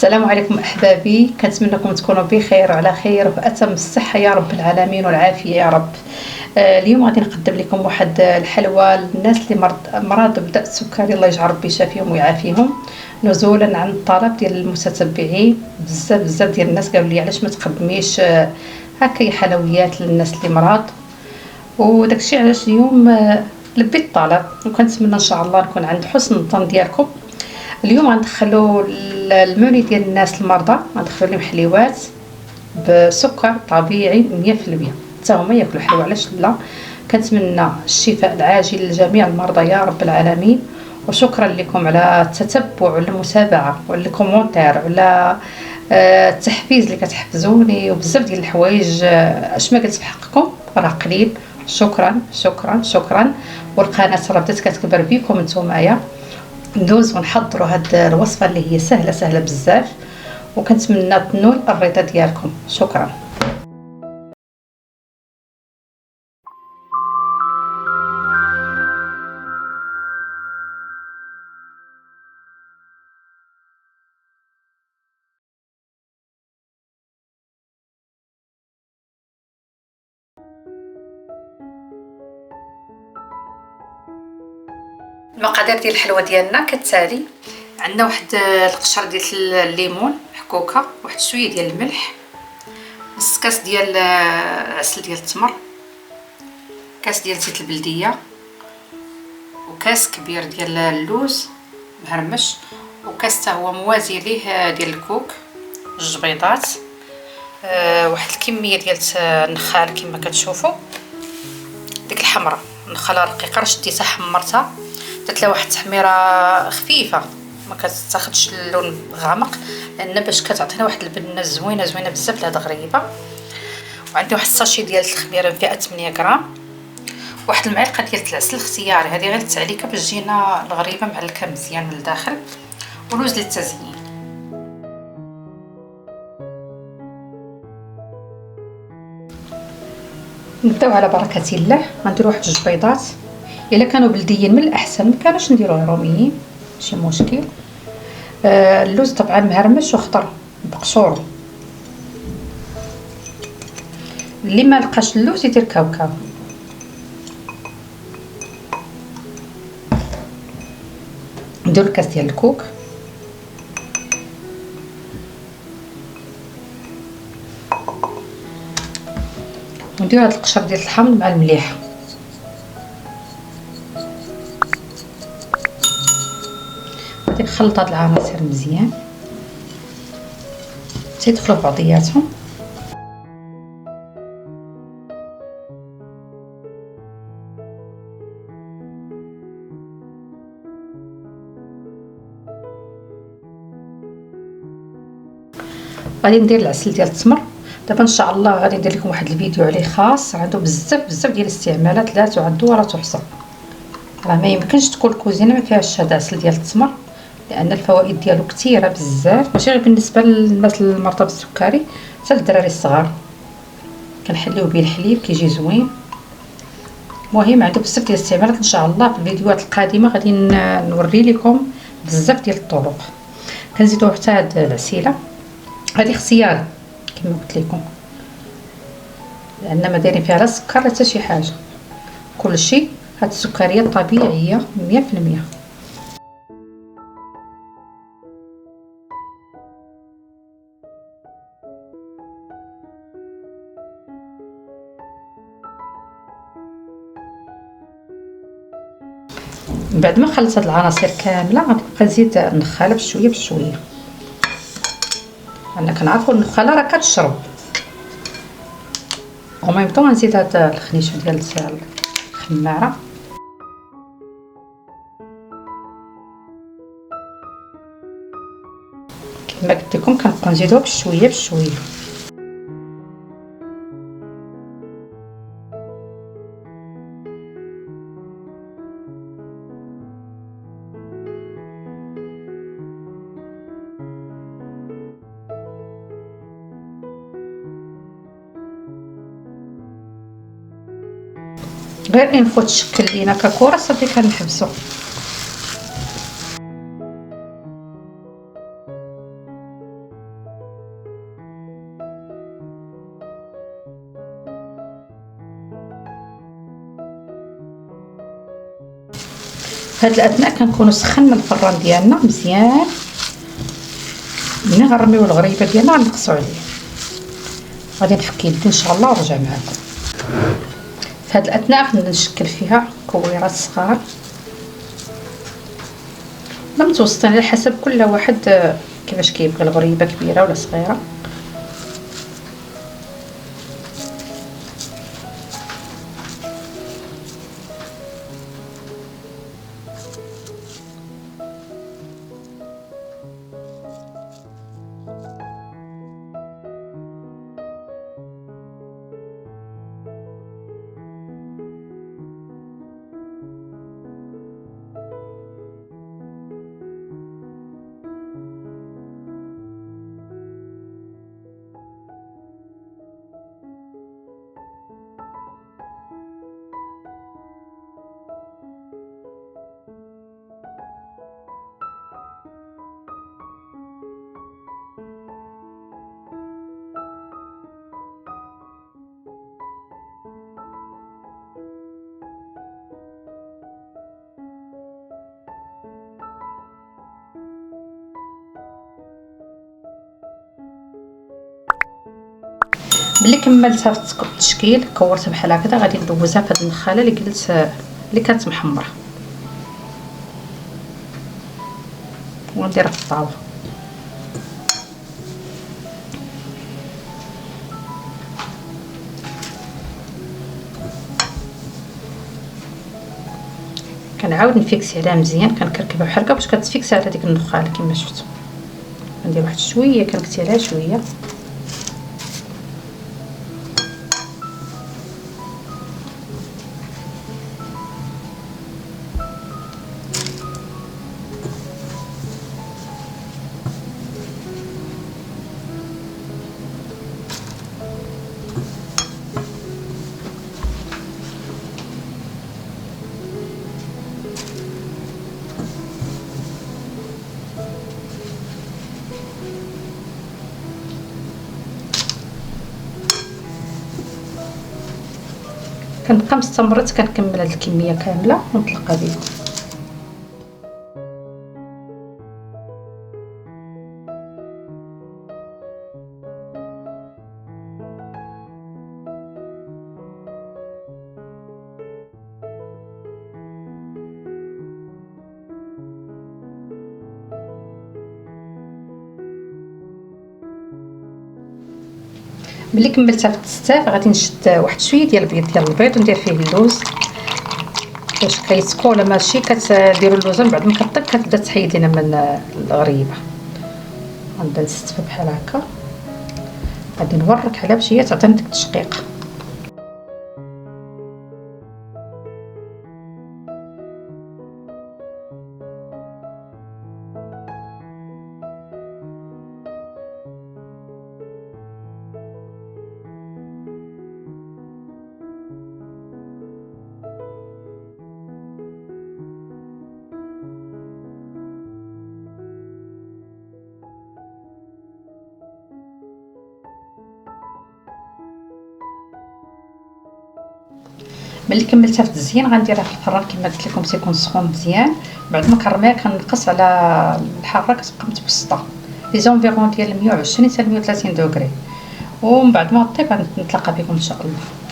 السلام عليكم احبابي، كنتمنىكم تكونوا بخير وعلى خير وبأتم الصحه يا رب العالمين والعافيه يا رب. اليوم غادي نقدم لكم واحد الحلوى للناس اللي مرض بدا السكري، الله يجعل ربي يشافيهم ويعافيهم. نزولا عن الطلب ديال المتتبعين، بزاف ديال الناس قالوا لي علاش ما تقدميش هكا حلويات للناس اللي مرض، وداكشي علاش اليوم لبيت الطلب، وكنتمنى ان شاء الله نكون عند حسن الظن ديالكم. اليوم غندخلوا الموني ديال الناس المرضى، غندخلوا لهم حليوات بسكر طبيعي 100%، حتى هما ياكلوا حلوى، علاش لا. كنتمنى الشفاء العاجل لجميع المرضى يا رب العالمين. وشكرا لكم على التتبع والمتابعه والكومونتير وعلى التحفيز اللي كتحفزوني، وبزاف ديال الحوايج اش ما قلت بحقكم راه قليل. شكرا شكرا شكرا. والقناه راه بدات كتكبر بكم نتومايا. ندوز ونحضروا هاد الوصفه اللي هي سهله بزاف، وكنتمنى تنول الرضا ديالكم. شكرا. المقادير ديال الحلوى ديالنا كالتالي: عندنا واحد القشر ديال الليمون حكوكه، واحد شويه ديال الملح، نص كاس ديال عسل ديال التمر، كاس ديال زيت البلديه، وكاس كبير ديال اللوز مهرمش، وكاس حتى هو موازي ليه ديال الكوك، جوج بيضات، واحد الكميه ديال النخال كما كتشوفوا، ديك الحمراء النخاله رقيقه راه شديتها حمرتها، درت لها واحد التحميره خفيفه، ما كتاخذش اللون غامق، لان باش كتعطينا واحد البنه زوينه بزاف لهاد غريبه. وعندي واحد الساشي ديال الخميره فيها 8 غرام، واحد المعلقه ديال العسل اختياري، هذه غير التعليكه باش تجينا الغريبه معلكه مزيان من الداخل، ولوز للتزيين. نبداو على بركه الله. غنديروا واحد جوج بيضات، الا كانوا بلديين من الاحسن، ما كانوش نديروا روميين ماشي مشكل. اللوز طبعا مهرمش وخضر بقشورو، اللي ما لقاش اللوز يدير كاوكاو. نديرو الكاس ديال الكوك، ونديرو هاد القشر ديال الحامض مع المليح، غادي نخلط هاد العناصر مزيان حتى يدخلوا بعضياتهم. غادي ندير العسل ديال التمر. دابا ان شاء الله غادي ندير لكم واحد الفيديو عليه خاص، عنده بزاف ديال الاستعمالات لا تعد ولا تحصى. راه ما يمكنش تكون الكوزينه ما فيهاش هذا العسل ديال التمر، لان الفوائد ديالو كثيره بزاف، ماشي غير بالنسبه للناس المرضى بالسكري، حتى للدراري الصغار كنحليو به الحليب كيجي زوين. المهم عنده بزاف ديال الاستعمالات. ان شاء الله في الفيديوهات القادمه غادي نوري لكم بزاف ديال الطرق. كنزيدو حتى هاد العسيله، هذه اختياري كما قلت لكم، لان ما دايرين فيها لا سكر لا حتى شي حاجه، كلشي هاد السكريات طبيعيه 100%. بعد ما خلطت هاد العناصر كامله غنبقى نزيد النخاله بشويه، انا كنعرفوا النخاله راه كتشرب، وما طون نزيد هاد الخنيشه ديال الخماره. كما قلت لكم كنبقى نزيدوها بشويه. غير انفو تشكل لينا ككره صافي كنحبسو. في هذه الاثناء كنكونوا سخنا الفران ديالنا مزيان. ملي غنرميو الغريبه ديالنا غنقصو عليه. غادي نفك يدي ان شاء الله ونرجع معكم. في هذه الاثناء غادي نشكل فيها كويرات صغار لا متوسطين على حسب كل واحد كيفاش كيبغي، الغريبه كبيره ولا صغيره. ملي كملتها في التشكيل كورتها بحال هكذا، غادي ندوزها في هذه النخاله اللي قلت اللي كانت محمره ونديرها في الطاوله. كنعاود نفيكسي عليها مزيان، كنكركبها بحال هكا باش كتفيكسي على ديك النخاله كما شفتوا. ندير واحد شويه كنكتي عليها شويه. كنبقى 5 مرات كنكمل هاد الكميه كامله ونتلقى بكم. ملي كملتها في التستاف غادي نشد واحد شويه ديال البيض وندير فيه اللوز باش كيتسكو ولا ماشي. كتديروا اللوز من بعد ما كطيب كتبدا تحيد لنا من الغريبه. غنبدا نستفها بحال هكا، غادي نورك عليها باش هي تعطينا ديك التشقيق. ملي كملتها في التزيين غنديرها في الفران كما قلت لكم تيكون سخون مزيان. بعد ما كنرميها كنقص على الحراره كتبقى متوسطه لي زونفيرون ديال 120 حتى 130 دوغري، ومن بعد ما طيب غنتلاقى بكم ان شاء الله.